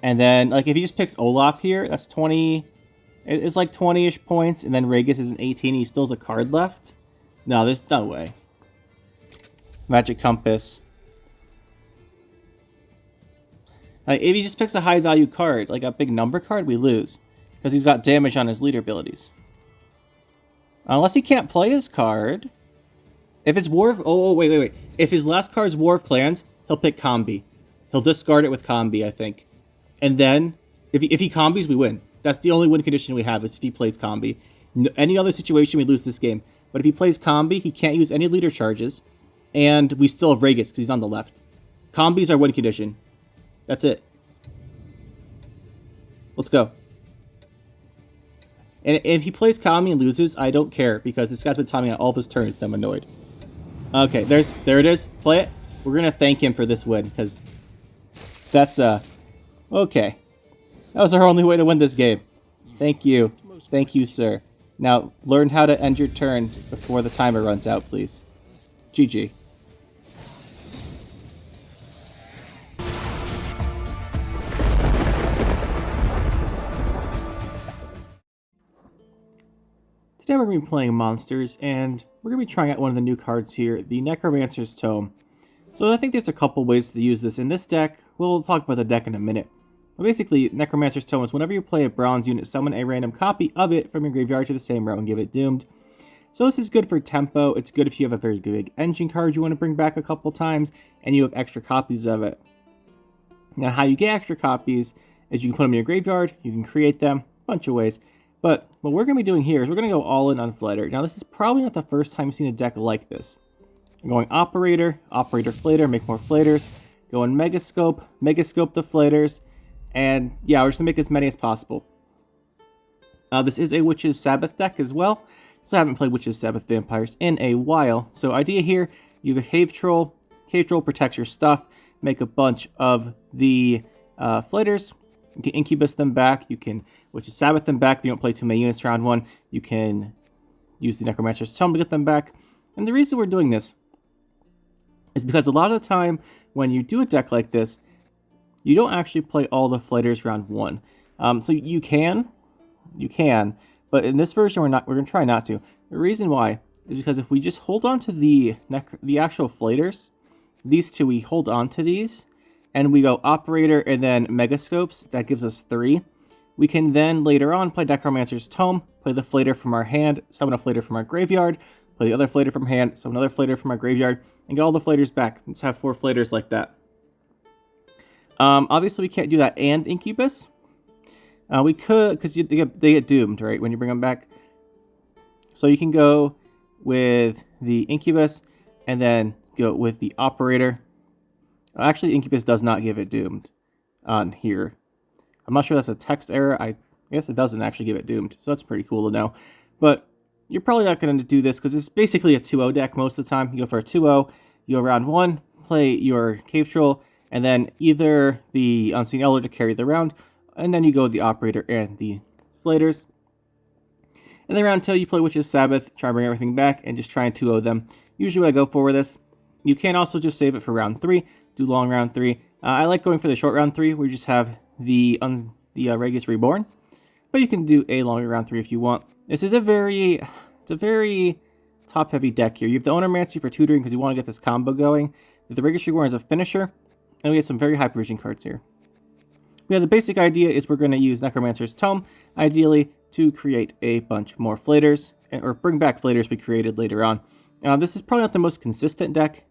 And then, like, if he just picks Olaf here, that's 20... It's like 20-ish points, and then Regis is an 18, he still has a card left? No, there's no way. Magic Compass. Like, if he just picks a high-value card, like a big number card, we lose. Because he's got damage on his leader abilities. Unless he can't play his card. If it's War of... Oh, wait. If his last card is War of Clans, he'll pick Combi. He'll discard it with Combi, I think. And then, if he combis, we win. That's the only win condition we have, is if he plays Combi. Any other situation, we lose this game. But if he plays Combi, he can't use any leader charges. And we still have Regis, because he's on the left. Combi's our win condition. That's it. Let's go. And if he plays Kami and loses, I don't care, because this guy's been timing out all of his turns, and I'm annoyed. Okay, there it is. Play it. We're going to thank him for this win, because that's, okay. That was our only way to win this game. Thank you. Thank you, sir. Now, learn how to end your turn before the timer runs out, please. GG. Today we're going to be playing monsters, and we're going to be trying out one of the new cards here, the Necromancer's Tome. So I think there's a couple ways to use this in this deck. We'll talk about the deck in a minute. But basically, Necromancer's Tome is whenever you play a bronze unit, summon a random copy of it from your graveyard to the same row and give it doomed. So this is good for tempo. It's good if you have a very big engine card you want to bring back a couple times, and you have extra copies of it. Now, how you get extra copies is you can put them in your graveyard, you can create them, a bunch of ways. But what we're going to be doing here is we're going to go all in on Flatter. Now, this is probably not the first time you've seen a deck like this. I'm going Operator, Flatter, make more Flatters. Going Megascope the Flatters. And yeah, we're just going to make as many as possible. This is a Witch's Sabbath deck as well. Still haven't played Witch's Sabbath Vampires in a while. So idea here, you have a Cave Troll. Cave Troll protects your stuff. Make a bunch of the Flatters. You can Incubus them back. You can Witch's Sabbath them back. If you don't play too many units round one, you can use the Necromancer's Tome to get them back. And the reason we're doing this is because a lot of the time when you do a deck like this, you don't actually play all the Flatters round one. So you can, but in this version we're going to try not to. The reason why is because if we just hold on to the actual Flatters, these two, we hold on to these, and we go Operator and then Megascopes, that gives us 3. We can then later on play Necromancer's Tome, play the Flatter from our hand, summon a Flatter from our graveyard, play the other Flatter from hand, summon another Flatter from our graveyard, and get all the Flatters back. Let's have 4 Flatters like that. Obviously we can't do that and Incubus. We could, because they get doomed, right, when you bring them back. So you can go with the Incubus, and then go with the Operator. Actually, Incubus does not give it doomed on here. I'm not sure that's a text error. I guess it doesn't actually give it doomed, so that's pretty cool to know. But you're probably not going to do this because it's basically a 2-0 deck most of the time. You go for a 2-0, you go round 1, play your Cave Troll, and then either the Unseen Elder to carry the round, and then you go with the Operator and the Flatters. And then round 2, you play Witch's Sabbath, try and bring everything back, and just try and 2-0 them. Usually what I go for with this. You can also just save it for round 3, do long round 3. I like going for the short round 3, where you just have the Regis Reborn. But you can do a longer round 3 if you want. This is a very top-heavy deck here. You have the Ownermancy for tutoring because you want to get this combo going. The Regis Reborn is a finisher, and we have some very high provision cards here. Yeah, the basic idea is we're going to use Necromancer's Tome, ideally, to create a bunch more Flatters, or bring back Flatters we created later on. This is probably not the most consistent deck.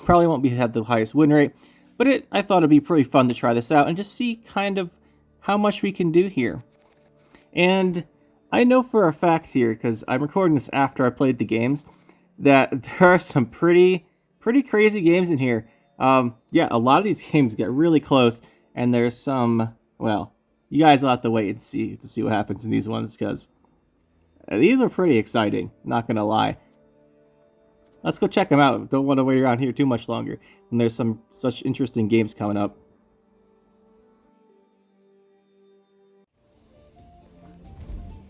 Probably won't have the highest win rate, but I thought it'd be pretty fun to try this out and just see kind of how much we can do here. And I know for a fact here, because I'm recording this after I played the games, that there are some pretty crazy games in here. Yeah, a lot of these games get really close, and there's some, well, you guys will have to wait and see what happens in these ones, because these are pretty exciting, not gonna lie. Let's go check them out. Don't want to wait around here too much longer. And there's some such interesting games coming up.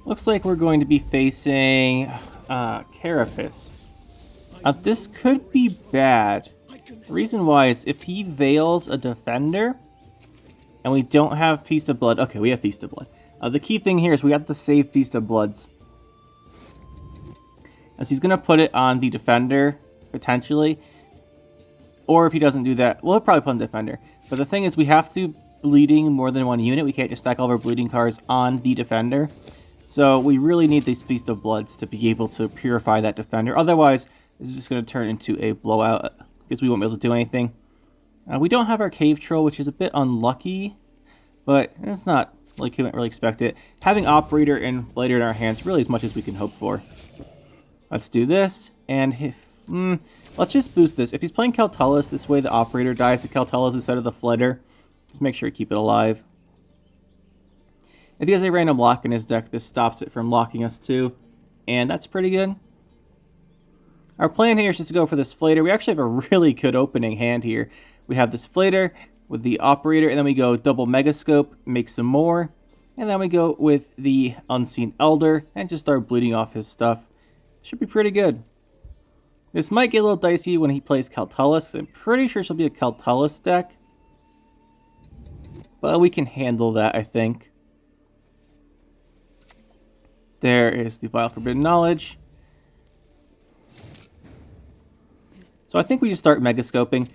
Looks like we're going to be facing Carapace. This could be bad. The reason why is if he veils a defender, And we don't have Feast of Blood. Okay, we have Feast of Blood. The key thing here is we have to save Feast of Bloods. As he's going to put it on the Defender, potentially. Or if he doesn't do that, we'll probably put on Defender. But the thing is, we have to bleeding more than one unit. We can't just stack all of our bleeding cards on the Defender. So we really need these Feast of Bloods to be able to purify that Defender. Otherwise, this is just going to turn into a blowout because we won't be able to do anything. We don't have our Cave Troll, which is a bit unlucky, but it's not like you wouldn't really expect it. Having Operator and Inflator in our hands really as much as we can hope for. Let's do this, and if let's just boost this. If he's playing Caltullus, this way the Operator dies to Caltullus instead of the Flitter. Just make sure to keep it alive. If he has a random lock in his deck, this stops it from locking us too, and that's pretty good. Our plan here is just to go for this Flater. We actually have a really good opening hand here. We have this Flater with the Operator, and then we go double Megascope, make some more, and then we go with the Unseen Elder, and just start bleeding off his stuff. Should be pretty good. This might get a little dicey when he plays Caltullus. I'm pretty sure she'll be a Caltullus deck. But we can handle that, I think. There is the Vile Forbidden Knowledge. So I think we just start Megascoping.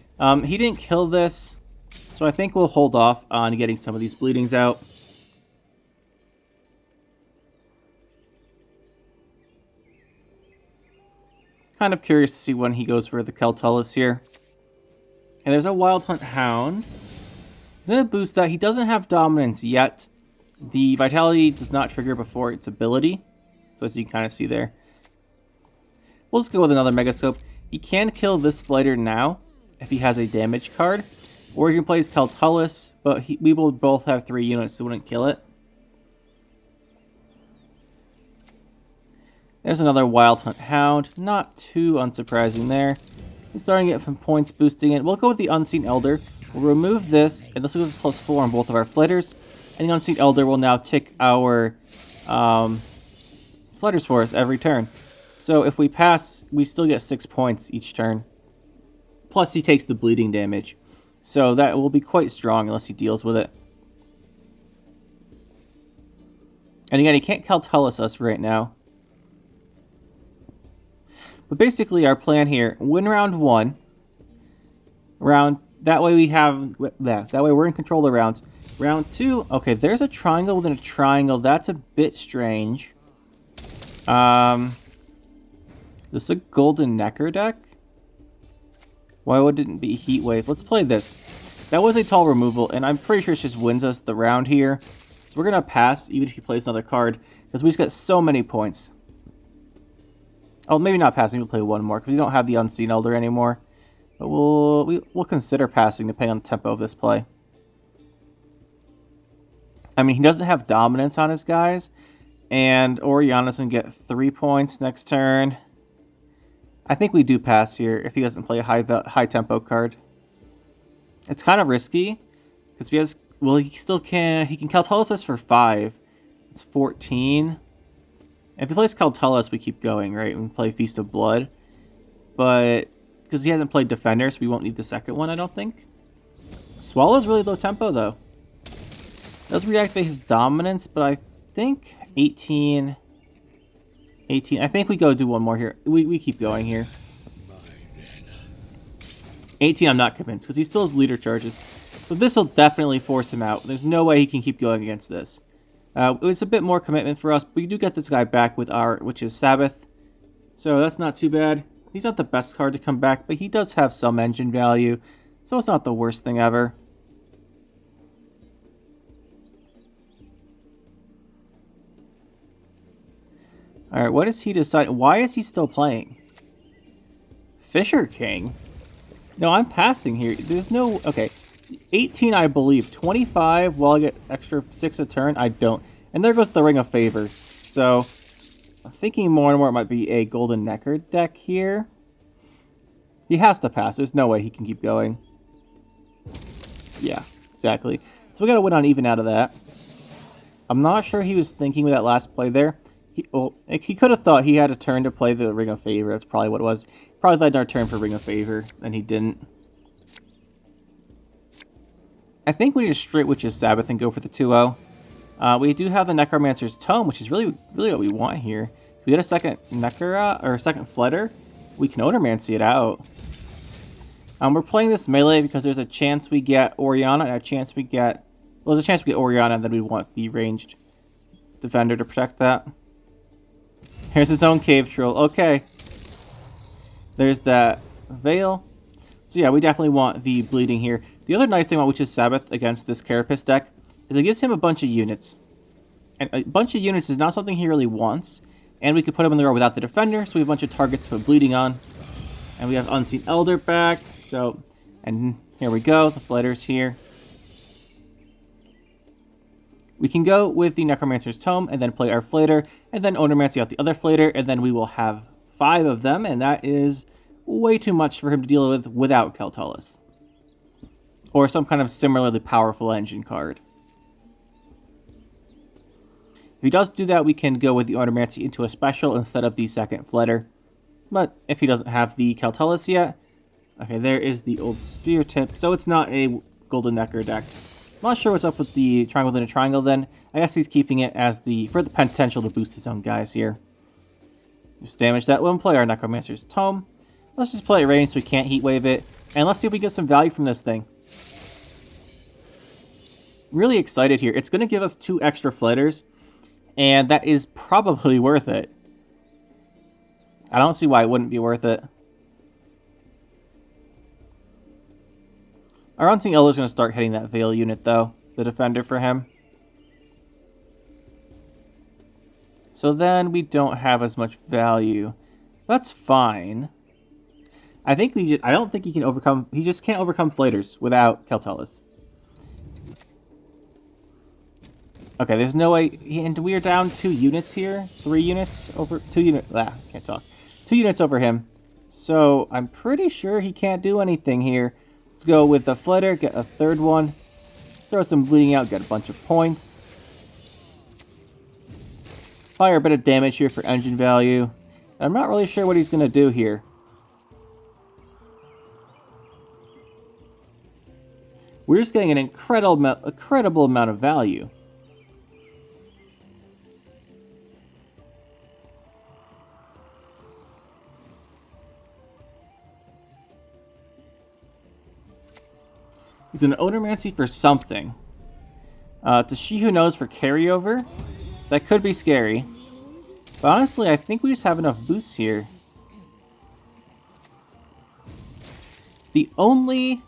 He didn't kill this, so I think we'll hold off on getting some of these bleedings out. Kind of curious to see when he goes for the Caltullus here. And there's a Wild Hunt Hound. He's going to boost that. He doesn't have Dominance yet. The Vitality does not trigger before its ability. So as you can kind of see there. We'll just go with another Megascope. He can kill this Flighter now if he has a damage card. Or he can play his Caltullus, but we will both have 3 units, so we wouldn't kill it. There's another Wild Hunt Hound. Not too unsurprising there. He's starting to get some points boosting it. We'll go with the Unseen Elder. We'll remove this, and this will give us +4 on both of our Flitters. And the Unseen Elder will now tick our Flitters for us every turn. So if we pass, we still get 6 points each turn. Plus he takes the bleeding damage. So that will be quite strong unless he deals with it. And again, he can't Caltullus us right now. But basically our plan here, win round 1. That way we have that. That way we're in control of the rounds. Round 2, okay, there's a triangle within a triangle. That's a bit strange. This is a Golden Necker deck? Why would it be Heat Wave? Let's play this. That was a tall removal, and I'm pretty sure it just wins us the round here. So we're going to pass, even if he plays another card, because we just got so many points. Oh, maybe not passing, we'll play one more, because we don't have the Unseen Elder anymore. But we'll consider passing, depending on the tempo of this play. I mean, he doesn't have Dominance on his guys, and Oriana's going to get 3 points next turn. I think we do pass here if he doesn't play a high tempo card. It's kind of risky because he has. Well, he can Caltullus us for 5. It's 14. If he plays Caltullus, we keep going, right? We play Feast of Blood, but because he hasn't played Defender, so we won't need the second one, I don't think. Swallow's really low tempo though. Does reactivate his Dominance, but I think 18. I think we go do one more here. We keep going here. 18, I'm not convinced, because he still has leader charges. So this will definitely force him out. There's no way he can keep going against this. It's a bit more commitment for us, but we do get this guy back with which is Sabbath. So that's not too bad. He's not the best card to come back, but he does have some engine value. So it's not the worst thing ever. Alright, what does he decide? Why is he still playing? Fisher King? No, I'm passing here. There's no... Okay. 18, I believe. 25, well, I get extra 6 a turn. I don't. And there goes the Ring of Favor. So, I'm thinking more and more it might be a Golden Necker deck here. He has to pass. There's no way he can keep going. Yeah, exactly. So we got to win on even out of that. I'm not sure he was thinking with that last play there. He could have thought he had a turn to play the Ring of Favor. That's probably what it was. Probably thought our turn for Ring of Favor, and he didn't. I think we need to straight Witch's Sabbath and go for the 2-0. We do have the Necromancer's Tome, which is really what we want here. If we get a second Necra, or a second Flitter, we can Odomancy it out. We're playing this melee because there's a chance we get Oriana and a chance we get... Well, there's a chance we get Oriana and then we want the ranged defender to protect that. Here's his own Cave Troll. Okay. There's that Veil. So yeah, we definitely want the bleeding here. The other nice thing about Witch's Sabbath against this Carapace deck is it gives him a bunch of units. And a bunch of units is not something he really wants. And we could put him in the row without the defender, so we have a bunch of targets to put bleeding on. And we have Unseen Elder back. So, and here we go. The Flighters here. We can go with the Necromancer's Tome and then play our Flater, and then Odomancy out the other Flater, and then we will have 5 of them, and that is way too much for him to deal with without Keltalis. Or some kind of similarly powerful engine card. If he does do that, we can go with the Odomancy into a special instead of the second Flitter. But if he doesn't have the Keltalis yet... Okay, there is the old Spear Tip, so it's not a Golden Necker deck. I'm not sure what's up with the triangle within a triangle then. I guess he's keeping it as for the potential to boost his own guys here. Just damage that. We'll play our Necromancer's Tome. Let's just play it range so we can't heat wave it. And let's see if we get some value from this thing. Really excited here. It's going to give us 2 extra Flighters. And that is probably worth it. I don't see why it wouldn't be worth it. Our Unseen Elder is going to start hitting that Veil unit, though. The defender for him. So then we don't have as much value. That's fine. I don't think he can overcome... He just can't overcome Flighters without Keltalis. Okay, there's no way... And we are down 2 units here. 3 units over... 2 units... Can't talk. 2 units over him. So I'm pretty sure he can't do anything here. Let's go with the Flitter, get a 3rd one. Throw some bleeding out, get a bunch of points. Fire a bit of damage here for engine value. I'm not really sure what he's going to do here. We're just getting an incredible amount of value. He's an Odomancy for something. To She Who Knows for carryover. That could be scary. But honestly, I think we just have enough boosts here. The only...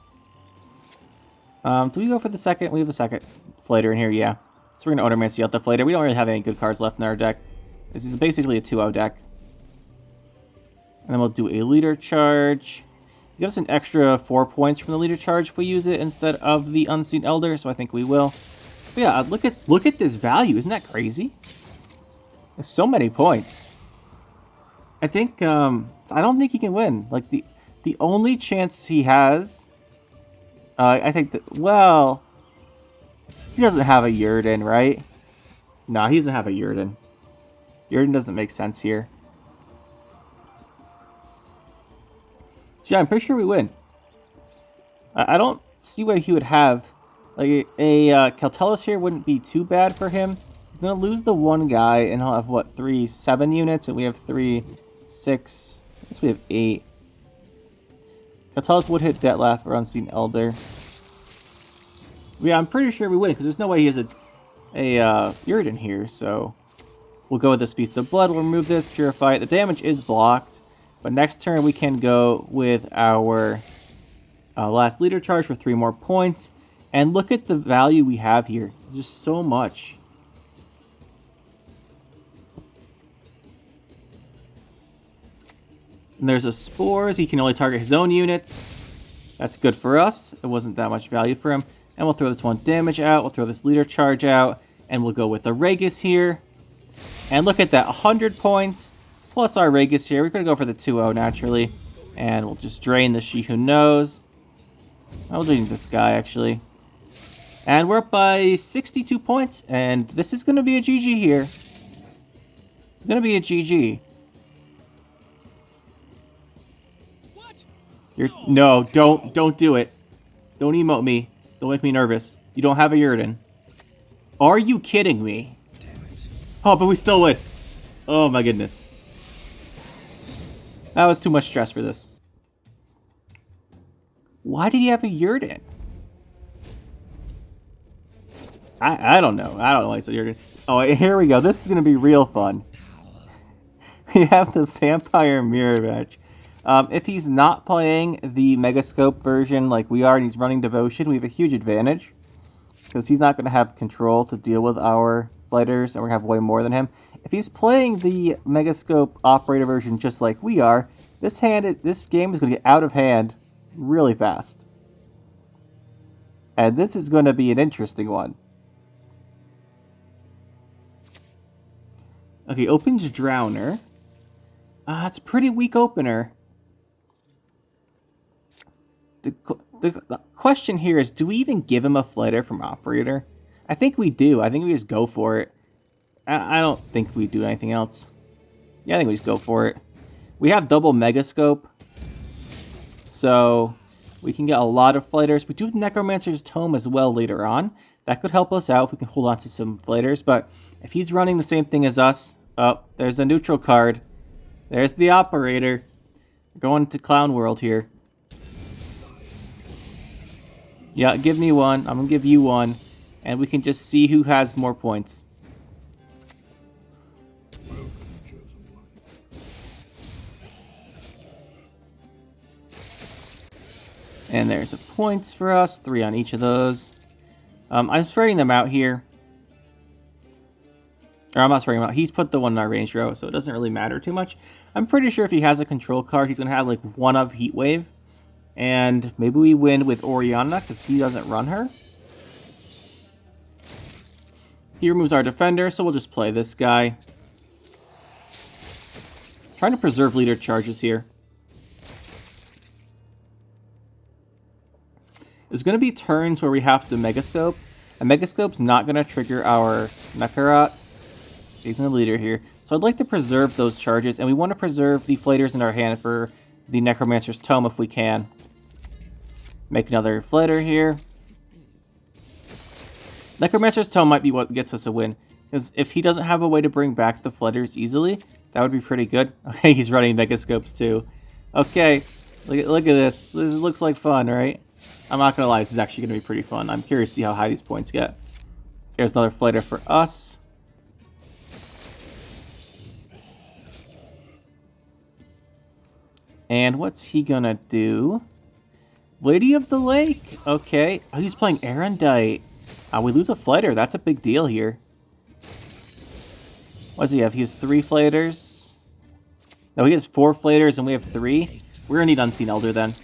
do we go for the second? We have a second Flighter in here, yeah. So we're going to Odomancy out the Flighter. We don't really have any good cards left in our deck. This is basically a 2-0 deck. And then we'll do a Leader Charge. It gives us an extra 4 points from the Leader Charge if we use it instead of the Unseen Elder, so I think we will. But yeah, look at this value. Isn't that crazy? There's so many points. I think, I don't think he can win. Like, the only chance he has, I think that, well, he doesn't have a Yurden, right? No, he doesn't have a Yurden. Yurden doesn't make sense here. So yeah, I'm pretty sure we win. I don't see why he would have... Like, a Keltalis here wouldn't be too bad for him. He's going to lose the 1 guy, and he'll have, what, 7 units? And we have 3, 6... I guess we have 8. Keltalis would hit Detlef or Unseen Elder. Yeah, I'm pretty sure we win, because there's no way he has a Uridan here, so... We'll go with this Feast of Blood, we'll remove this, Purify it. The damage is blocked, but next turn we can go with our last Leader Charge for 3 more points. And look at the value we have here. Just so much. And there's a Spores. He can only target his own units. That's good for us. It wasn't that much value for him. And we'll throw this 1 damage out. We'll throw this Leader Charge out. And we'll go with the Regis here. And look at that. 100 points. Plus our Regis here. We're going to go for the 2-0 naturally. And we'll just drain the She Who Knows. I'll drain this guy, actually. And we're up by 62 points, and this is going to be a GG here. It's going to be a GG. What? No, don't do it. Don't emote me. Don't make me nervous. You don't have a Yrden. Are you kidding me? Damn it. Oh, but we still win. Oh my goodness. That was too much stress for this. Why did he have a Yrden? I don't know. I don't know why he said Yrden. Oh, here we go. This is going to be real fun. We have the Vampire Mirror Match. If he's not playing the Megascope version like we are and he's running Devotion, we have a huge advantage. Because he's not going to have control to deal with our fighters, and we're going to have way more than him. If he's playing the Megascope Operator version just like we are, this game is going to get out of hand really fast. And this is going to be an interesting one. Okay, opens Drowner. It's a pretty weak opener. The question here is, do we even give him a flighter from Operator? I think we do. I think we just go for it. I don't think we do anything else. Yeah, I think we just go for it. We have double Megascope, so we can get a lot of flighters. We do have Necromancer's Tome as well later on. That could help us out if we can hold on to some flighters, but if he's running the same thing as us... Oh, there's a neutral card. There's the Operator. We're going to Clown World here. Yeah, give me one. I'm going to give you one. And we can just see who has more points. And there's the points for us. 3 on each of those. I'm spreading them out here. Or I'm not spreading them out. He's put the one in our range row, so it doesn't really matter too much. I'm pretty sure if he has a control card, he's going to have like one of Heatwave. And maybe we win with Oriana because he doesn't run her. He removes our defender, so we'll just play this guy. Trying to preserve leader charges here. There's going to be turns where we have to Megascope. A Megascope's not going to trigger our Nekarat. He's in the leader here. So I'd like to preserve those charges, and we want to preserve the flighters in our hand for the Necromancer's Tome if we can. Make another flighter here. Necromancer's Tome might be what gets us a win. Because if he doesn't have a way to bring back the flighters easily, that would be pretty good. Okay, he's running Megascopes too. Okay, look at this. This looks like fun, right? I'm not going to lie, this is actually going to be pretty fun. I'm curious to see how high these points get. Here's another flighter for us. And what's he going to do? Lady of the Lake. Okay. Oh, he's playing Erendite. We lose a flighter. That's a big deal here. What does he have? He has 3 flighters. No, he has 4 flighters and we have 3. We're going to need Unseen Elder then.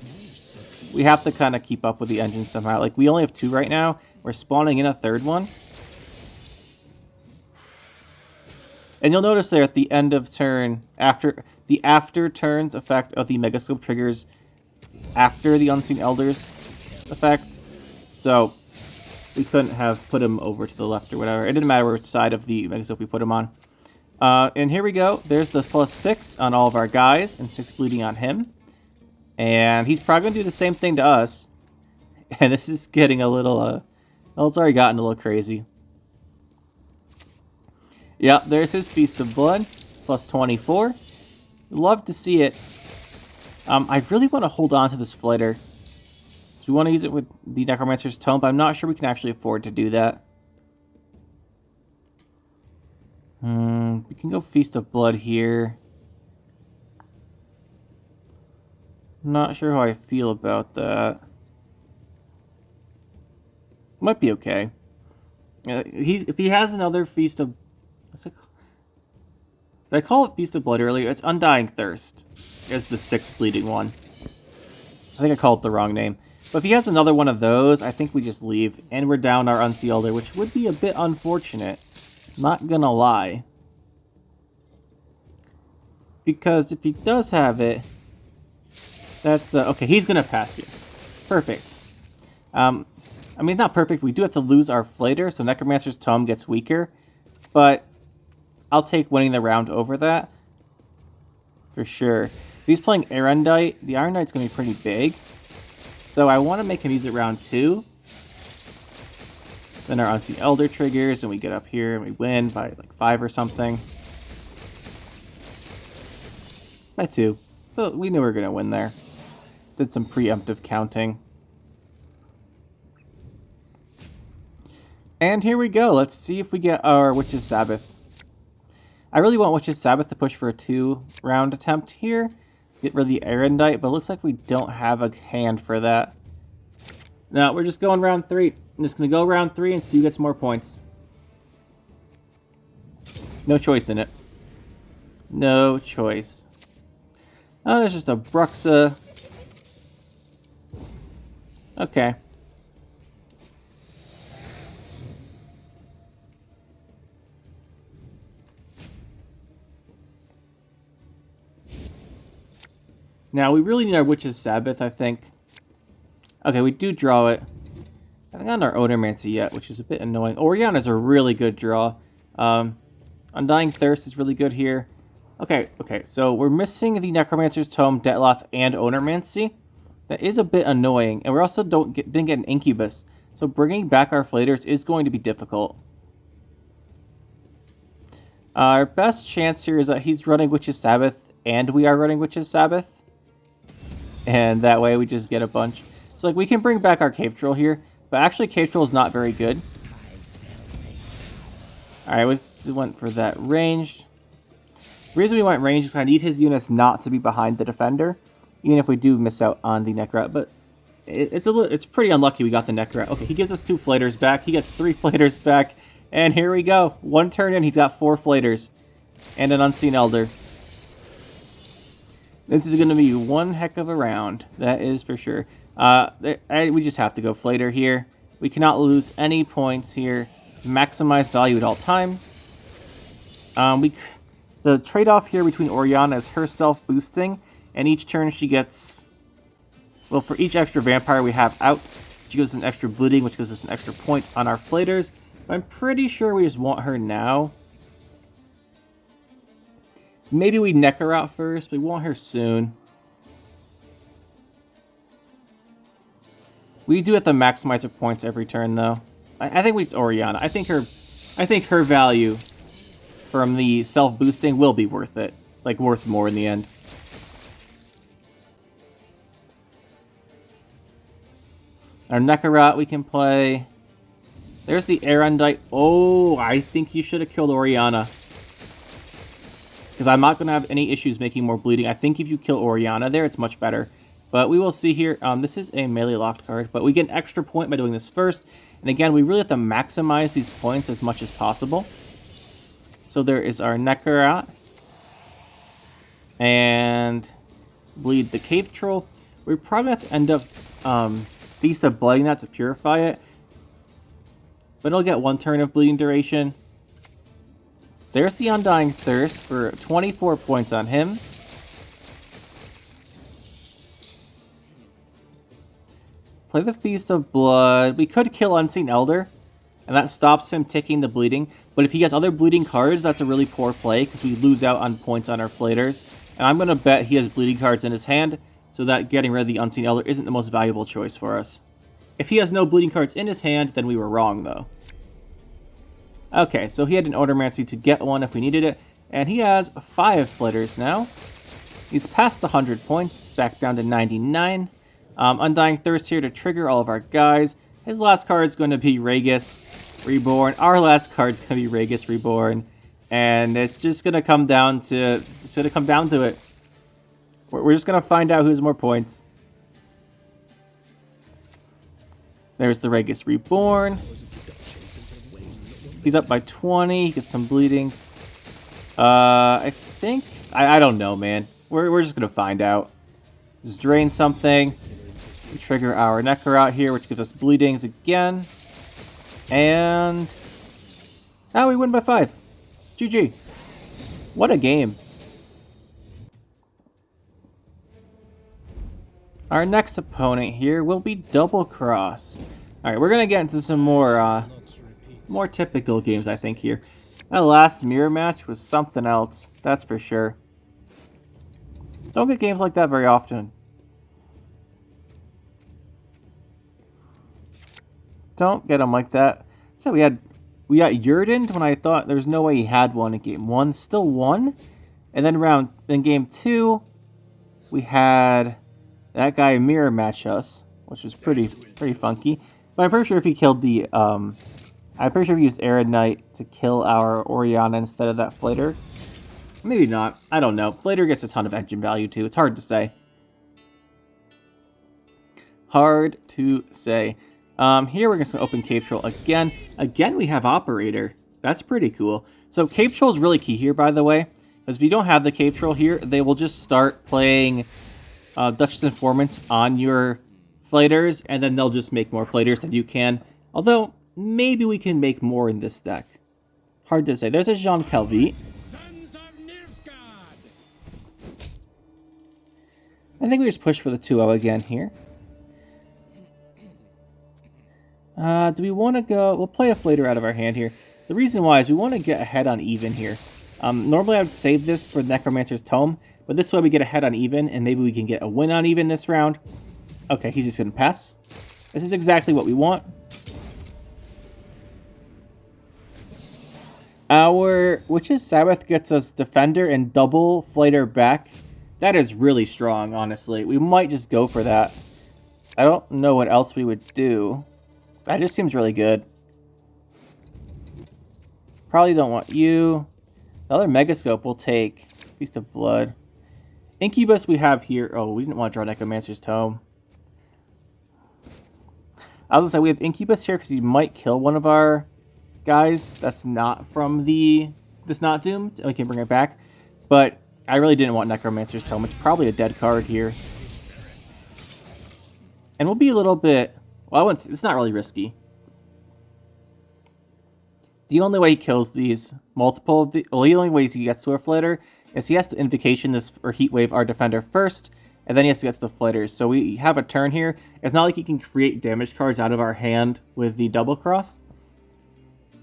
We have to kind of keep up with the engine somehow. Like, we only have 2 right now. We're spawning in a 3rd one. And you'll notice there at the end of turn, after turns effect of the Megascope triggers after the Unseen Elders effect. So we couldn't have put him over to the left or whatever. It didn't matter which side of the Megascope we put him on. And here we go. There's the +6 on all of our guys and 6 bleeding on him. And he's probably going to do the same thing to us. And this is getting a little, well, it's already gotten a little crazy. Yep, there's his Feast of Blood, +24. Love to see it. I really want to hold on to this flighter. So we want to use it with the Necromancer's Tome, but I'm not sure we can actually afford to do that. We can go Feast of Blood here. Not sure how I feel about that. Might be okay. If he has another Feast of... Did I call it Feast of Blood earlier? It's Undying Thirst. It's the 6th bleeding one. I think I called it the wrong name. But if he has another one of those, I think we just leave. And we're down our Unseen Elder, which would be a bit unfortunate. Not gonna lie. Because if he does have it... That's... okay, he's gonna pass here. Perfect. I mean, not perfect. We do have to lose our flighter, so Necromancer's Tome gets weaker. But... I'll take winning the round over that. For sure. If he's playing Erendite, the Erendite's going to be pretty big. So I want to make him use it round 2. Then our Unseen Elder triggers, and we get up here and we win by like 5 or something. By 2. But we knew we were going to win there. Did some preemptive counting. And here we go. Let's see if we get our Witch's Sabbath. I really want Witch's Sabbath to push for a 2-round attempt here. Get rid of the Erendite, but it looks like we don't have a hand for that. No, we're just going round 3. I'm just going to go round 3 until you get some more points. No choice in it. No choice. Oh, there's just a Bruxa. Okay. Now, we really need our Witch's Sabbath, I think. Okay, we do draw it. I haven't gotten our Odomancer yet, which is a bit annoying. Oriana's a really good draw. Undying Thirst is really good here. Okay, so we're missing the Necromancer's Tome, Detloff, and Onomancy. That is a bit annoying, and we also didn't get an Incubus. So bringing back our Flaters is going to be difficult. Our best chance here is that he's running Witch's Sabbath, and we are running Witch's Sabbath. And that way we just get a bunch. So like we can bring back our Cave Troll here, but actually Cave Troll is not very good. Alright, we went for that ranged. The reason we went ranged is I need his units not to be behind the defender, even if we do miss out on the Necrat. But it's pretty unlucky we got the Necrat. Okay, he gives us 2 Flaters back. He gets 3 Flaters back. And here we go. 1 turn in, he's got 4 Flaters. And an Unseen Elder. This is going to be one heck of a round. That is for sure. We just have to go Flater here. We cannot lose any points here. Maximize value at all times. The trade-off here between Oriana is her self-boosting, and each turn she gets... Well, for each extra vampire we have out, she gives us an extra bleeding, which gives us an extra point on our Flaters. But I'm pretty sure we just want her now. Maybe we neck her out first, but we want her soon. We do have to maximize her points every turn, though. I think it's Oriana. I think her value from the self-boosting will be worth it. Like, worth more in the end. Our Nekarot we can play. There's the Erendite. Oh, I think you should have killed Oriana. Because I'm not going to have any issues making more bleeding. I think if you kill Oriana there, it's much better. But we will see here. This is a melee locked card, but we get an extra point by doing this first. And again, we really have to maximize these points as much as possible. So there is our Nekarot. And bleed the Cave Troll. We probably have to end up Feast of Blooding that to purify it. But it'll get 1 turn of bleeding duration. There's the Undying Thirst for 24 points on him. Play the Feast of Blood. We could kill Unseen Elder, and that stops him taking the bleeding. But if he has other bleeding cards, that's a really poor play, because we lose out on points on our Flaters. And I'm going to bet he has bleeding cards in his hand, so that getting rid of the Unseen Elder isn't the most valuable choice for us. If he has no bleeding cards in his hand, then we were wrong, though. Okay, so he had an Odomancy to get one if we needed it, and he has 5 Flaters now. He's past 100 points, back down to 99. Undying Thirst here to trigger all of our guys. His last card is going to be Ragus Reborn. Our last card is going to be Ragus Reborn, and it's just going to come down to it. We're just going to find out who has more points. There's the Ragus Reborn. He's up by 20. He gets some bleedings. I think... I don't know, man. We're just going to find out. Just drain something. We trigger our Nekarot here, which gives us bleedings again. And... we win by 5. GG. What a game. Our next opponent here will be Double Cross. Alright, we're going to get into some more typical games, I think, here. That last mirror match was something else, that's for sure. Don't get games like that very often. Don't get them like that. So we got Yurden when I thought there was no way he had one in game 1. Still won. And then in game 2, we had that guy mirror match us, which was pretty funky. But I'm pretty sure if he killed the I'm pretty sure if he used Aerodnite to kill our Oriana instead of that Flater. Maybe not. I don't know. Flater gets a ton of engine value too. It's hard to say. Hard to say. Here we're just going to open Cave Troll again. Again, we have Operator. That's pretty cool. So Cave Troll is really key here, by the way. Because if you don't have the Cave Troll here, they will just start playing Duchess Informants on your Flaters, and then they'll just make more Flaters than you can. Although, maybe we can make more in this deck. Hard to say. There's a Jean Calvi. I think we just push for the 2-0 again here. Do we want to go... We'll play a Flater out of our hand here. The reason why is we want to get ahead on even here. Normally I would save this for Necromancer's Tome, but this way we get ahead on even, and maybe we can get a win on even this round. Okay, he's just going to pass. This is exactly what we want. Our Witch's Sabbath gets us Defender and double Flater back. That is really strong, honestly. We might just go for that. I don't know what else we would do. That just seems really good. Probably don't want you. Another Megascope will take. Feast of Blood. Incubus we have here. Oh, we didn't want to draw Necromancer's Tome. I was going to say we have Incubus here because he might kill one of our guys that's not from this not doomed. And we can bring it back. But I really didn't want Necromancer's Tome. It's probably a dead card here. And we'll be a little bit... Well, it's not really risky. The only way he kills these the only ways he gets to a Flater is he has to Invocation this or Heatwave our defender first, and then he has to get to the Flaters. So we have a turn here. It's not like he can create damage cards out of our hand with the double cross.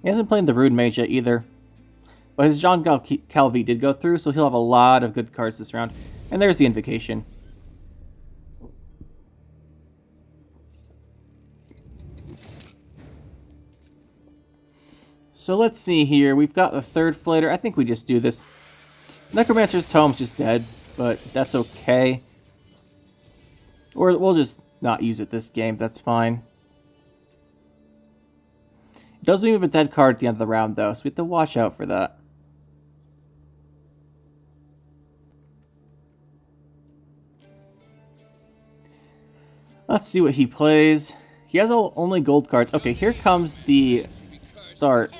He hasn't played the Rude Mage yet either. But his Jean Calvi did go through, so he'll have a lot of good cards this round. And there's the Invocation. So let's see here. We've got the third Flater. I think we just do this. Necromancer's Tome's just dead, but that's okay. Or we'll just not use it this game. That's fine. It does move a dead card at the end of the round, though, so we have to watch out for that. Let's see what he plays. He has only gold cards. Okay, here comes the start.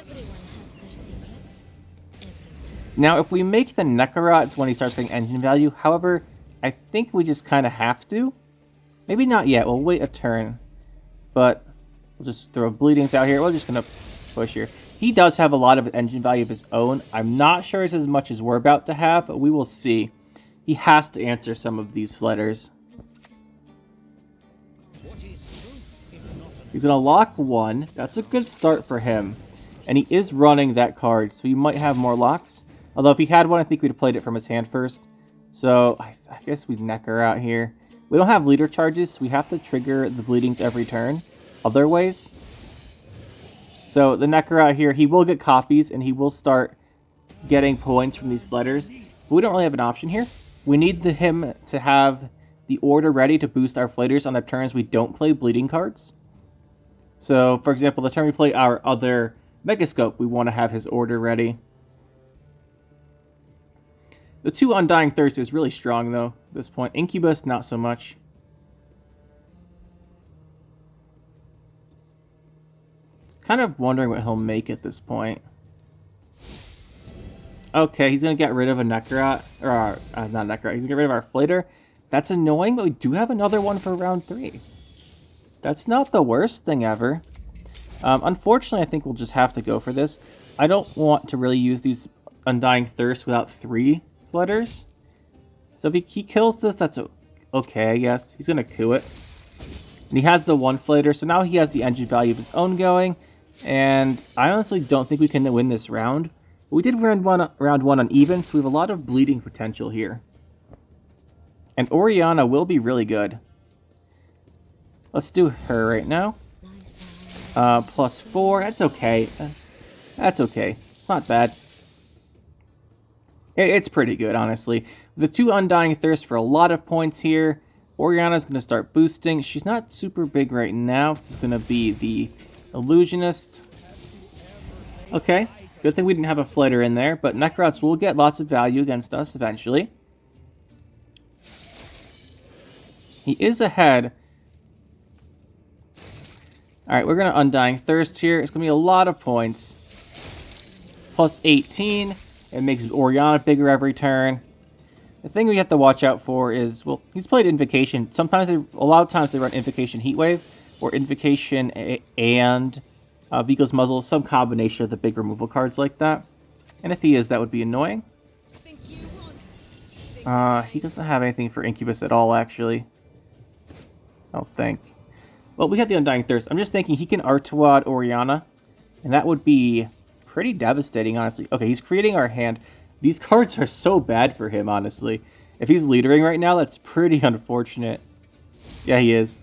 Now, if we make the Necrot, it's when he starts getting engine value. However, I think we just kind of have to. Maybe not yet. We'll wait a turn. But we'll just throw Bleedings out here. We're just going to push here. He does have a lot of engine value of his own. I'm not sure it's as much as we're about to have, but we will see. He has to answer some of these Flatters. He's going to lock one. That's a good start for him. And he is running that card, so he might have more locks. Although if he had one, I think we'd have played it from his hand first. So I guess we'd neck her out here. We don't have leader charges, so we have to trigger the Bleedings every turn. Other ways. So the necker out here, he will get copies, and he will start getting points from these Flatters. But we don't really have an option here. We need him to have the order ready to boost our Flatters on the turns we don't play bleeding cards. So, for example, the turn we play our other Megascope, we want to have his order ready. The 2 Undying Thirst is really strong, though, at this point. Incubus, not so much. Kind of wondering what he'll make at this point. Okay, he's going to get rid of a Necrot. Or, not Necrot. He's going to get rid of our Flater. That's annoying, but we do have another one for round 3. That's not the worst thing ever. Unfortunately, I think we'll just have to go for this. I don't want to really use these Undying Thirst without 3 Flatters. So if he kills this, that's okay, I guess. He's going to coup it. And he has the 1 Flatter, so now he has the engine value of his own going. And I honestly don't think we can win this round. But we did round one on even, so we have a lot of bleeding potential here. And Oriana will be really good. Let's do her right now. +4. That's okay. That's okay. It's not bad. It's pretty good, honestly. The 2 Undying Thirst for a lot of points here. Oriana's going to start boosting. She's not super big right now. This is going to be the Illusionist. Okay. Good thing we didn't have a Flighter in there, but Necrots will get lots of value against us eventually. He is ahead. Alright, we're going to Undying Thirst here. It's going to be a lot of points. +18. It makes Oriana bigger every turn. The thing we have to watch out for is, well, he's played Invocation. Sometimes, a lot of times they run Invocation Heatwave, or Invocation and Vigo's Muzzle, some combination of the big removal cards like that. And if he is, that would be annoying. He doesn't have anything for Incubus at all, actually. I don't think. Well, we have the Undying Thirst. I'm just thinking he can Artuad Oriana, and that would be pretty devastating, honestly. Okay, he's creating our hand. These cards are so bad for him, honestly. If he's leadering right now, that's pretty unfortunate. Yeah, he is.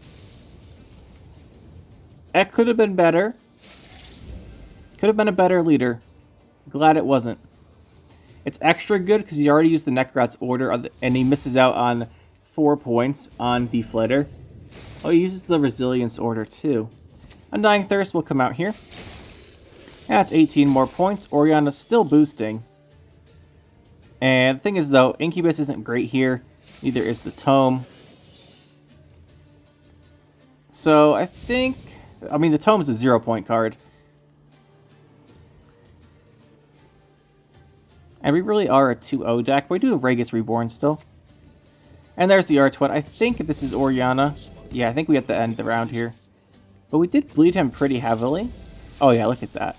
That could have been better. Could have been a better leader. Glad it wasn't. It's extra good because he already used the Necrot's Order, and he misses out on 4 points on the Flitter. Oh, he uses the Resilience Order, too. Undying Thirst will come out here. That's 18 more points. Oriana's still boosting. And the thing is, though, Incubus isn't great here. Neither is the Tome. So, I think... I mean, the Tome is a 0-point card. And we really are a 2-0 deck. But we do have Ragus Reborn still. And there's the Artuad. I think if this is Oriana... Yeah, I think we have to end the round here. But we did bleed him pretty heavily. Oh, yeah, look at that.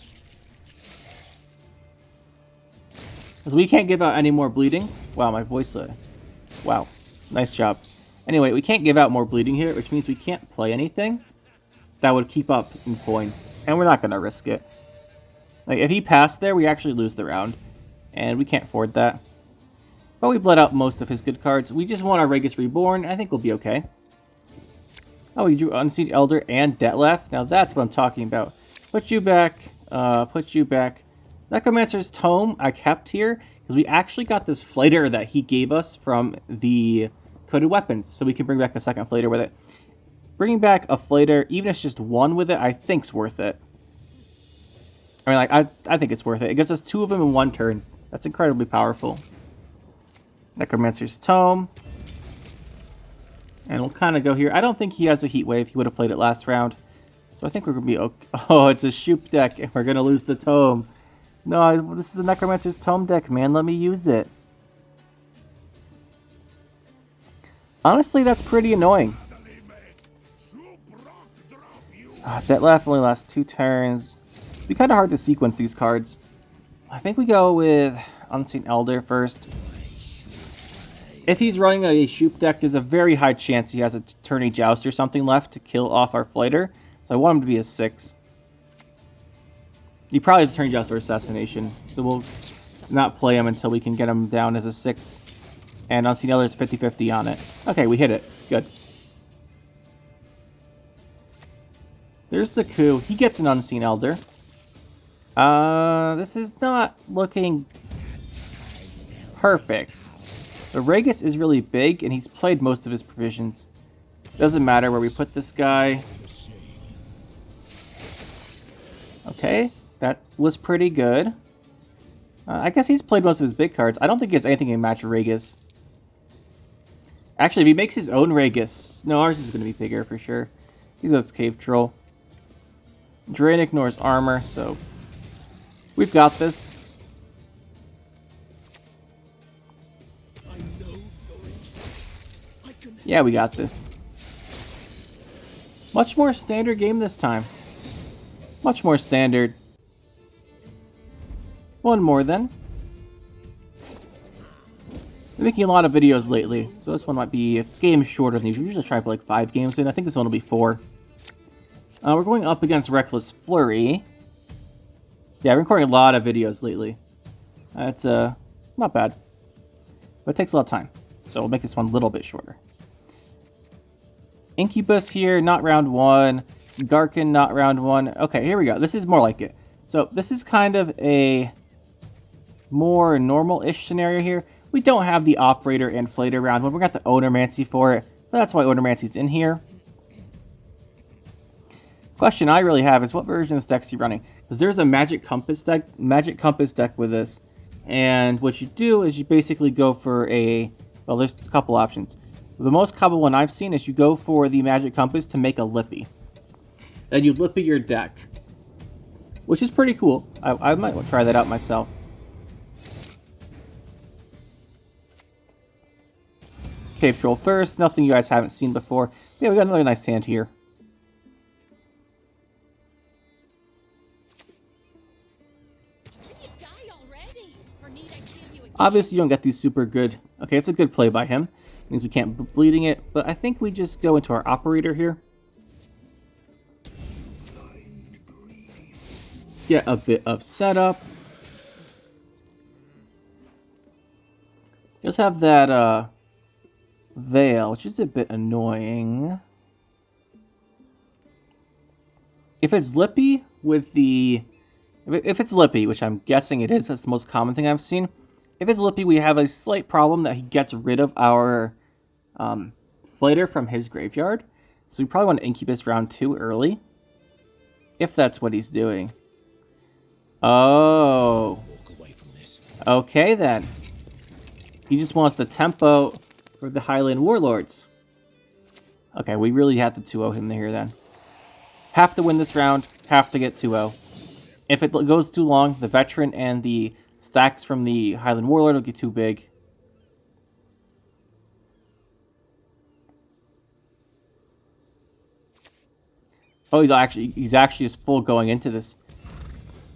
Because we can't give out any more bleeding. Wow, my voice... wow, nice job. Anyway, we can't give out more bleeding here, which means we can't play anything that would keep up in points. And we're not going to risk it. Like, if he passed there, we actually lose the round. And we can't afford that. But we bled out most of his good cards. We just want our Ragus Reborn. I think we'll be okay. Oh, we drew Unseen Elder and Detlef. Now that's what I'm talking about. Put you back. Put you back. Necromancer's Tome I kept here because we actually got this Flighter that he gave us from the Coded Weapons, so we can bring back a second Flighter with it. Bringing back a Flighter, even if it's just one with it, I think's worth it. I mean, like, I think it's worth it. It gives us 2 of them in 1 turn. That's incredibly powerful. Necromancer's Tome. And we'll kind of go here. I don't think he has a Heat Wave. He would have played it last round. So I think we're going to be okay. Oh, it's a Shoop deck, and we're going to lose the Tome. No, this is the Necromancer's Tome deck, man. Let me use it. Honestly, that's pretty annoying. Detlef only lasts 2 turns. It'd be kind of hard to sequence these cards. I think we go with Unseen Elder first. If he's running a Shoop deck, there's a very high chance he has a Tourney Joust or something left to kill off our Flighter. So I want him to be a 6. He probably has a Tourney Joust or Assassination. So we'll not play him until we can get him down as a 6. And Unseen Elder's 50-50 on it. Okay, we hit it. Good. There's the coup. He gets an Unseen Elder. This is not looking perfect. The Ragus is really big, and he's played most of his provisions. Doesn't matter where we put this guy. Okay, that was pretty good. I guess he's played most of his big cards. I don't think he has anything to match Ragus. Actually, if he makes his own Ragus... No, ours is going to be bigger for sure. He goes Cave Troll. Drain ignores armor, so... We've got this. Yeah, we got this. Much more standard game this time. Much more standard. One more then. Been making a lot of videos lately, so this one might be a game shorter than usual. Usually I try to put like 5 games in. I think this one will be 4. We're going up against Reckless Flurry. Yeah, I've been recording a lot of videos lately. That's not bad. But it takes a lot of time. So we'll make this one a little bit shorter. Incubus here, not round 1. Garkin, not round 1. Okay, here we go. This is more like it. So this is kind of a more normal-ish scenario here. We don't have the Operator and Flater round 1. We got the Onomancy for it. But that's why Onomancy's in here. Question I really have is what version of this deck is he running? Because there's a Magic Compass deck with this. And what you do is you basically go for a... Well, there's a couple options. The most common one I've seen is you go for the Magic Compass to make a Lippy. Then you Lippy your deck. Which is pretty cool. I might try that out myself. Cave Troll first. Nothing you guys haven't seen before. Yeah, we got another nice hand here. Obviously, you don't get these super good. Okay, it's a good play by him. Means we can't bleeding it, but I think we just go into our Operator here. Get a bit of setup. Just have that Veil, which is a bit annoying. If it's Lippy with the... If it's Lippy, which I'm guessing it is, that's the most common thing I've seen. If it's Lippy, we have a slight problem that he gets rid of our Flater from his graveyard. So we probably want to Incubus round 2 early. If that's what he's doing. Oh. Okay then. He just wants the tempo for the Highland Warlords. Okay, we really have to 2-0 him here then. Have to win this round, have to get 2-0. If it goes too long, the Veteran and the stacks from the Highland Warlord will get too big. Oh, he's actually just full going into this.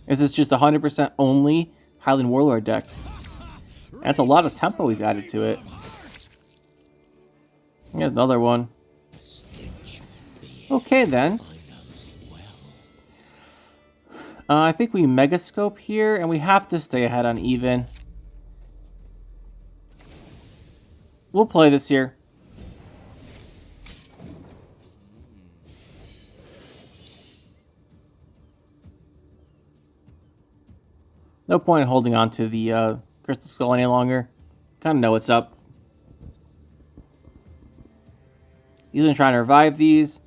Is this just 100% only Highland Warlord deck? That's a lot of tempo he's added to it. Here's another one. Okay then. I think we Megascope here, and we have to stay ahead on even. We'll play this here. No point in holding on to the Crystal Skull any longer. Kind of know what's up. He's going to try and revive these.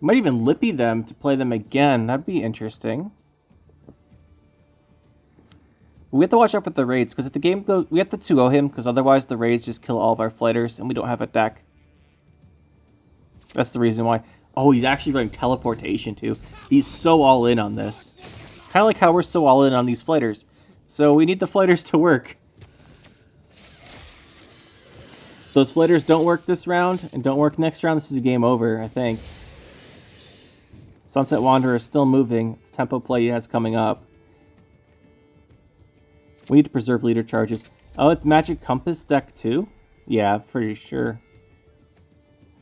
Might even Lippy them to play them again. That'd be interesting. We have to watch out with the raids, because if the game goes... We have to 2-0 him, because otherwise the raids just kill all of our fighters, and we don't have a deck. That's the reason why. Oh, he's actually running teleportation, too. He's so all in on this. Kind of like how we're so all in on these fighters. So we need the fighters to work. If those fighters don't work this round, and don't work next round, this is a game over, I think. Sunset Wanderer is still moving. It's a tempo play he has coming up. We need to preserve leader charges. Oh, it's Magic Compass deck too? Yeah, pretty sure.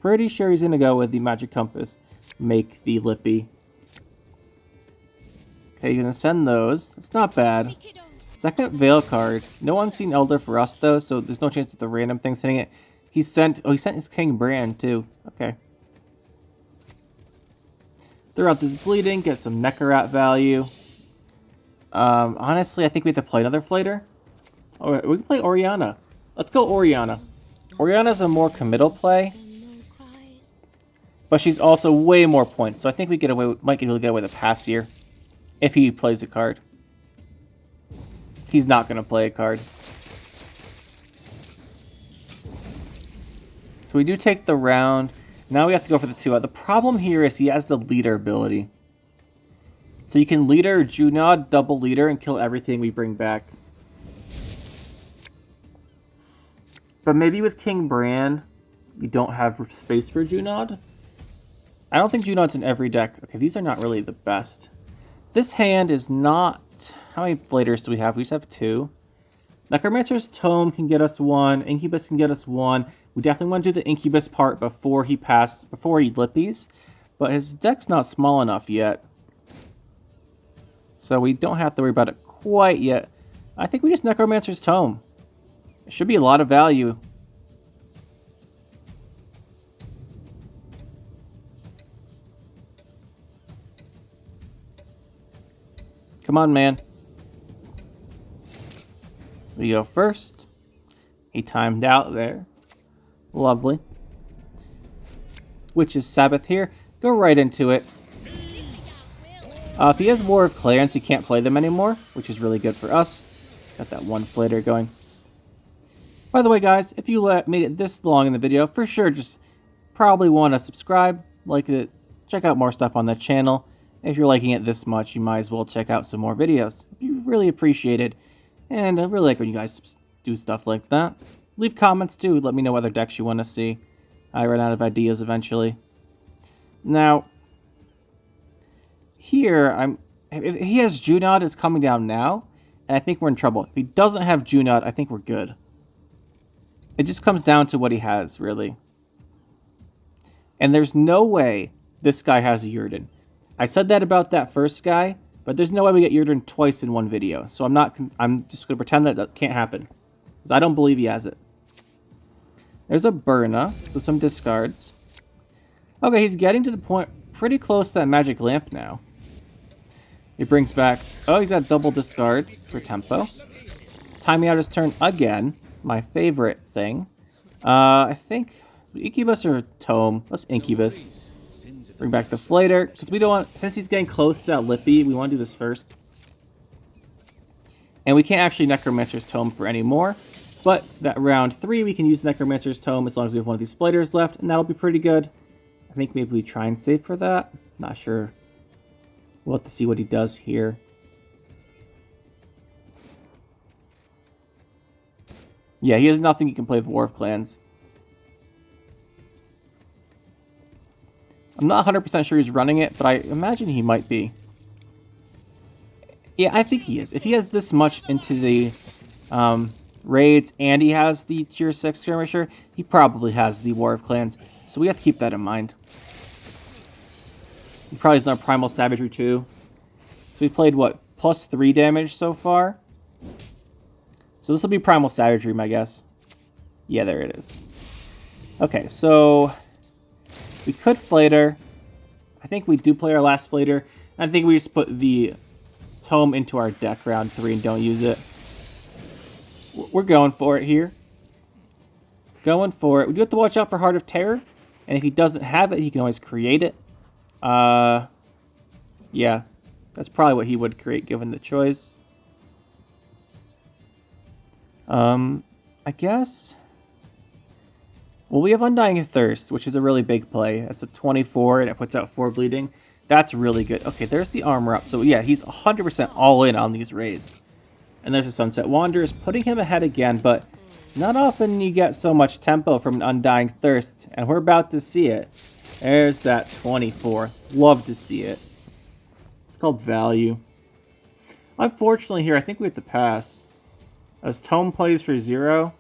Pretty sure he's going to go with the Magic Compass. Make the Lippy. Okay, you're going to send those. It's not bad. Second Veil card. No Unseen Elder for us though, so there's no chance that the random thing's hitting it. He sent his King Brand too. Okay. Throw out this bleeding, get some Necrorat value. Honestly, I think we have to play another Flater. Oh, we can play Oriana. Let's go Oriana. Oriana's a more committal play. But she's also way more points, so I think we might get away with a pass here. If he plays a card. He's not going to play a card. So we do take the round. Now we have to go for the 2-out. The problem here is he has the leader ability. So you can leader Junod, double leader, and kill everything we bring back. But maybe with King Bran, you don't have space for Junod. I don't think Junod's in every deck. Okay, these are not really the best. This hand is not... How many Flaters do we have? We just have 2. Necromancer's Tome can get us 1. Incubus can get us 1. We definitely want to do the Incubus part before he Lippies. But his deck's not small enough yet. So we don't have to worry about it quite yet. I think we just Necromancer's Tome. It should be a lot of value. Come on, man. We go first. He timed out there. Lovely. Witch's Sabbath here. Go right into it. If he has War of Clans, he can't play them anymore, which is really good for us. Got that one flater going. By the way, guys, if you made it this long in the video, for sure, just probably want to subscribe, like it, check out more stuff on the channel. If you're liking it this much, you might as well check out some more videos. You really appreciate it, and I really like when you guys do stuff like that. Leave comments too. Let me know other decks you want to see. I run out of ideas eventually. Now, here if he has Junod, it's coming down now, and I think we're in trouble. If he doesn't have Junod, I think we're good. It just comes down to what he has, really. And there's no way this guy has a Yurden. I said that about that first guy, but there's no way we get Yurden twice in one video. So I'm just going to pretend that can't happen, because I don't believe he has it. There's a Burna, so some discards. Okay, he's getting to the point pretty close to that magic lamp now. He brings back... Oh, he's got double discard for tempo. Timing out his turn again. My favorite thing. I think... Incubus or Tome? Let's Incubus. Bring back the Flater. Because we don't want... Since he's getting close to that Lippy, we want to do this first. And we can't actually Necromancer's Tome for any more. But that round 3, we can use Necromancer's Tome as long as we have one of these Flaters left. And that'll be pretty good. I think maybe we try and save for that. Not sure. We'll have to see what he does here. Yeah, he has nothing he can play with War of Clans. I'm not 100% sure he's running it, but I imagine he might be. Yeah, I think he is. If he has this much into the raids and he has the tier 6 skirmisher, he probably has the War of Clans. So we have to keep that in mind. He probably has our Primal Savagery too. So we played, what, +3 damage so far? So this will be Primal Savagery, my guess. Yeah, there it is. Okay, so we could Flater. I think we do play our last Flater. I think we just put the Tome into our deck round 3 and don't use it. We're going for it here. Going for it. We do have to watch out for Heart of Terror. And if he doesn't have it, he can always create it. Yeah. That's probably what he would create given the choice. I guess. Well, we have Undying Thirst, which is a really big play. That's a 24, and it puts out 4 bleeding. That's really good. Okay, there's the armor up. So, yeah, he's 100% all in on these raids. And there's the Sunset Wanderers, putting him ahead again, but not often you get so much tempo from an Undying Thirst, and we're about to see it. There's that 24. Love to see it. It's called value. Unfortunately here, I think we have to pass. As Tome plays for 0.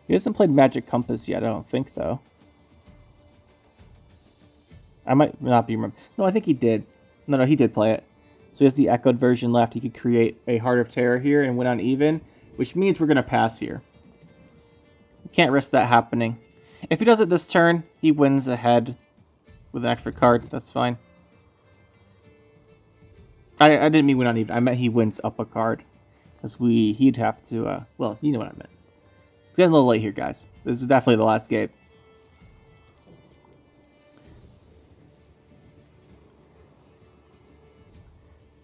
He hasn't played Magic Compass yet, I don't think, though. I might not be remember. No, I think he did. No, he did play it. So he has the echoed version left. He could create a Heart of Terror here and win on even, which means we're going to pass here. We can't risk that happening. If he does it this turn, he wins ahead with an extra card. That's fine. I didn't mean win on even. I meant he wins up a card. Because he'd have to, well, you know what I meant. It's getting a little late here, guys. This is definitely the last game.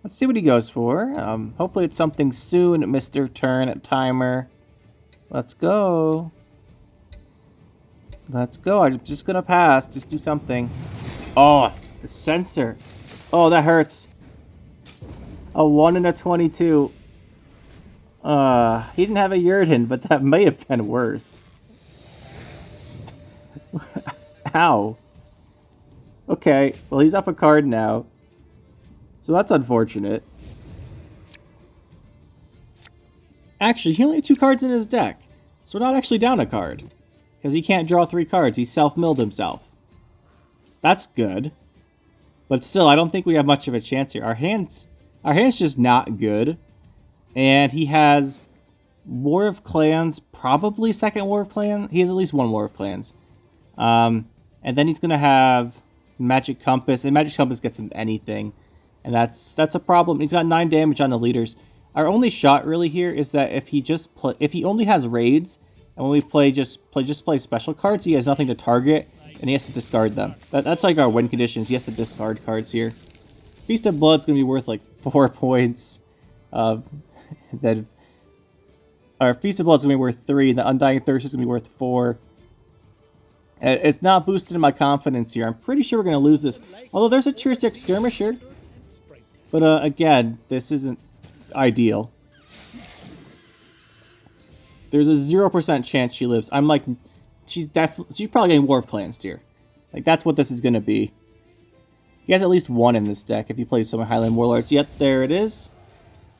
Let's see what he goes for. Hopefully it's something soon, Mr. Turn Timer. Let's go. Let's go. I'm just going to pass. Just do something. Oh, the sensor. Oh, that hurts. A 1 and a 22. He didn't have a Yurden, but that may have been worse. Ow. Okay, well, he's up a card now. So that's unfortunate. Actually, he only had 2 cards in his deck. So we're not actually down a card. Because he can't draw 3 cards. He self-milled himself. That's good. But still, I don't think we have much of a chance here. Our hand's just not good. And he has War of Clans, probably second War of Clans. He has at least 1 War of Clans. And then he's going to have Magic Compass, and Magic Compass gets him anything, and that's a problem. He's got 9 damage on the leaders. Our only shot really here is that if he only has raids, and when we play special cards, he has nothing to target, and he has to discard them. That's like our win conditions. He has to discard cards here. Feast of Blood's gonna be worth like 4 points. Then our Feast of Blood's gonna be worth 3, and the Undying Thirst is gonna be worth 4. It's not boosted in my confidence here. I'm pretty sure we're gonna lose this. Although there's a Tier 6 Skirmisher. But again, this isn't ideal. There's a 0% chance she lives. I'm like, she's probably getting War of Clans here. Like, that's what this is gonna be. He has at least 1 in this deck if he plays some Highland Warlords. Yet there it is.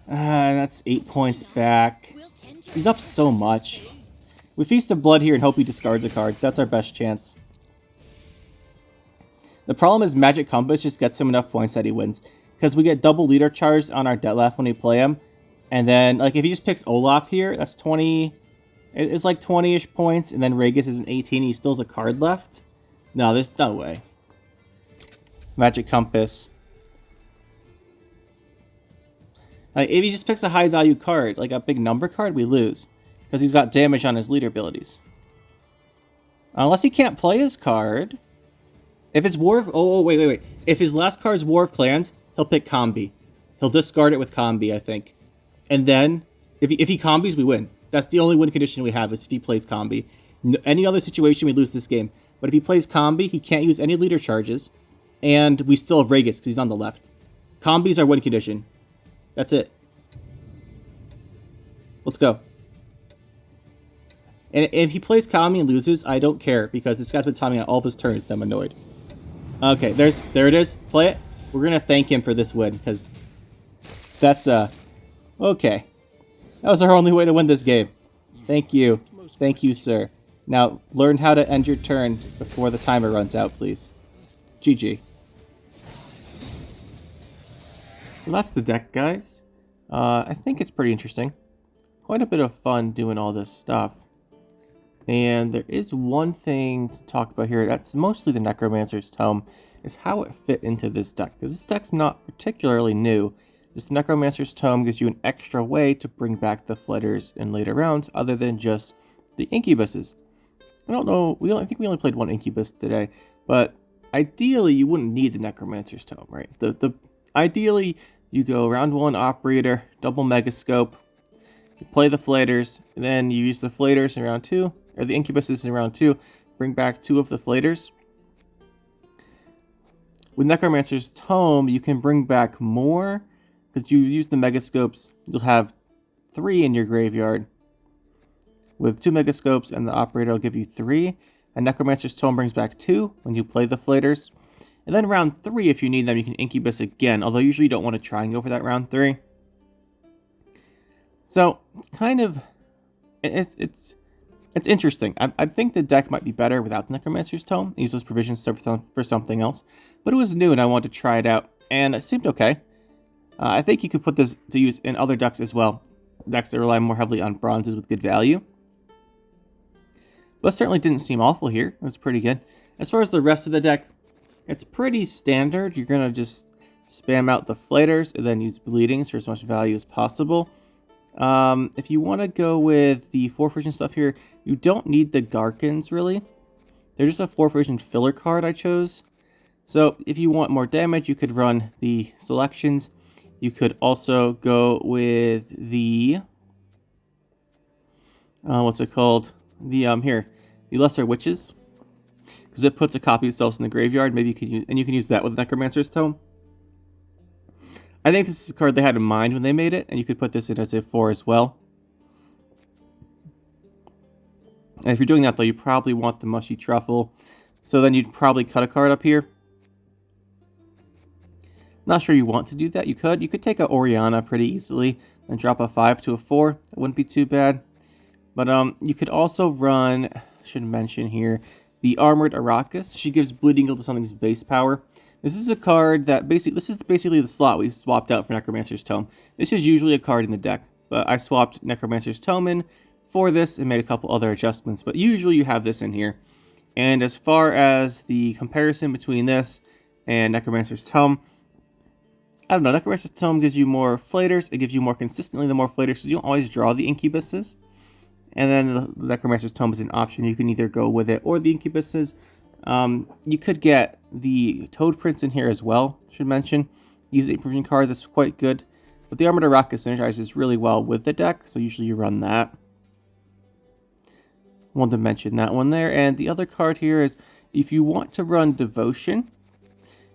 That's 8 points back. He's up so much. We Feast of Blood here and hope he discards a card. That's our best chance. The problem is Magic Compass just gets him enough points that he wins. Because we get double leader charged on our Detlef when we play him. And then, like, if he just picks Olaf here, that's 20... It's like 20-ish points, and then Regis is an 18, he still has a card left? No, there's no way. Magic Compass. Like, if he just picks a high-value card, like a big number card, we lose. Because he's got damage on his leader abilities. Unless he can't play his card. If it's War of... Oh, wait. If his last card's War of Clans, he'll pick Combi. He'll discard it with Combi, I think. And then, if he combis, we win. That's the only win condition we have, is if he plays Combi. Any other situation, we lose this game. But if he plays Combi, he can't use any leader charges. And we still have Regis, because he's on the left. Combi's our win condition. That's it. Let's go. And if he plays Kami and loses, I don't care, because this guy's been timing out all of his turns, and I'm annoyed. Okay, there it is. Play it. We're gonna thank him for this win, because that's, okay. That was our only way to win this game. Thank you. Thank you, sir. Now, learn how to end your turn before the timer runs out, please. GG. So that's the deck, guys. I think it's pretty interesting. Quite a bit of fun doing all this stuff. And there is one thing to talk about here. That's mostly the Necromancer's Tome, is how it fit into this deck. Because this deck's not particularly new. Just the Necromancer's Tome gives you an extra way to bring back the Flitters in later rounds, other than just the Incubuses. I don't know, I think we only played 1 Incubus today, but ideally you wouldn't need the Necromancer's Tome, right? Ideally, you go round 1 Operator, double Megascope, you play the Flighters, and then you use the Flighters in round 2, or the Incubuses in round 2, bring back 2 of the Flighters. With Necromancer's Tome, you can bring back more, because you use the Megascopes, you'll have 3 in your graveyard. With 2 Megascopes and the Operator will give you 3, and Necromancer's Tome brings back 2 when you play the Flighters. And then round 3, if you need them, you can Incubus again, although usually you don't want to try and go for that round 3. So, it's kind of... It's interesting. I think the deck might be better without the Necromancer's Tome. Use those provisions for something else. But it was new and I wanted to try it out, and it seemed okay. I think you could put this to use in other decks as well. Decks that rely more heavily on bronzes with good value. But it certainly didn't seem awful here. It was pretty good. As far as the rest of the deck, it's pretty standard. You're going to just spam out the Flighters and then use Bleedings for as much value as possible. If you want to go with the 4-vision stuff here, you don't need the Garkins, really. They're just a 4-vision filler card I chose. So if you want more damage, you could run the selections. You could also go with the... what's it called? The, the Lesser Witches. Because it puts a copy of itself in the graveyard. Maybe you could use, and you can use that with Necromancer's Tome. I think this is a card they had in mind when they made it, and you could put this in as a 4 as well. And if you're doing that, though, you probably want the Mushy Truffle. So then you'd probably cut a card up here. Not sure you want to do that. You could take a Oriana pretty easily and drop a 5 to a 4. That wouldn't be too bad. But you could also run, I should mention here, the Armored Arrakis. She gives Bleeding Gil to something's base power. This is a card that this is basically the slot we swapped out for Necromancer's Tome. This is usually a card in the deck, but I swapped Necromancer's Tome in for this and made a couple other adjustments. But usually you have this in here. And as far as the comparison between this and Necromancer's Tome, I don't know, Necromancer's Tome gives you more flaters, it gives you more consistently the more flaters, so you don't always draw the Incubuses. And then the Necromancer's Tome is an option, you can either go with it or the Incubuses. You could get the Toad Prince in here as well, should mention. Use the Provision card, that's quite good. But the Armored Rocket synergizes really well with the deck, so usually you run that. Wanted to mention that one there. And the other card here is, if you want to run Devotion,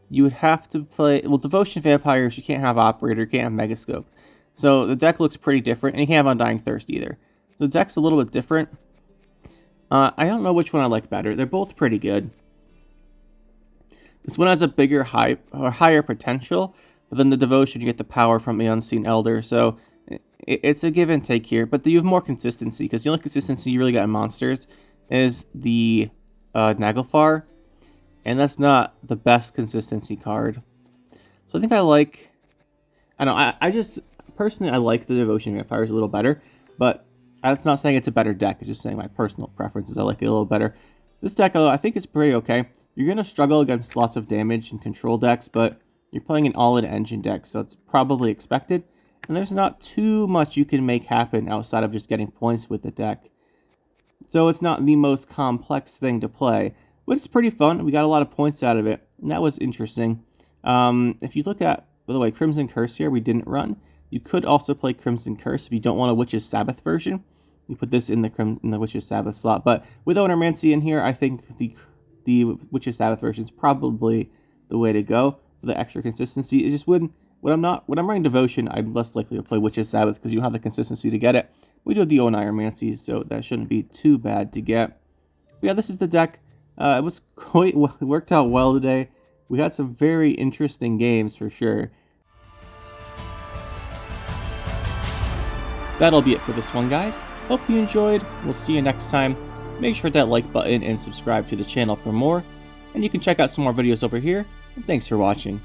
you would have to play... Well, Devotion Vampires, you can't have Operator, you can't have Megascope. So the deck looks pretty different, and you can't have Undying Thirst either. So the deck's a little bit different. I don't know which one I like better. They're both pretty good. This one has a bigger hype, or higher potential, but then the Devotion, you get the power from the Unseen Elder, so it's a give and take here. But you have more consistency, because the only consistency you really got in monsters is the Naglfar, and that's not the best consistency card. So I think I like... I don't know, I just... Personally, I like the Devotion Vampires a little better, but that's not saying it's a better deck. It's just saying my personal preferences. I like it a little better. This deck, I think it's pretty okay. You're going to struggle against lots of damage and control decks, but you're playing an all-in engine deck, so it's probably expected. And there's not too much you can make happen outside of just getting points with the deck. So it's not the most complex thing to play, but it's pretty fun. We got a lot of points out of it, and that was interesting. If you look at, by the way, Crimson Curse here, we didn't run. You could also play Crimson Curse if you don't want a Witch's Sabbath version. You put this in the Witch's Sabbath slot, but with Onomancy in here, I think the Witch's Sabbath version is probably the way to go for the extra consistency. It's just when I'm running Devotion, I'm less likely to play Witch's Sabbath because you have the consistency to get it. We do the Onomancy, so that shouldn't be too bad to get. But yeah, this is the deck. It was quite well, it worked out well today. We had some very interesting games for sure. That'll be it for this one, guys. Hope you enjoyed. We'll see you next time. Make sure to hit that like button and subscribe to the channel for more. And you can check out some more videos over here. And thanks for watching.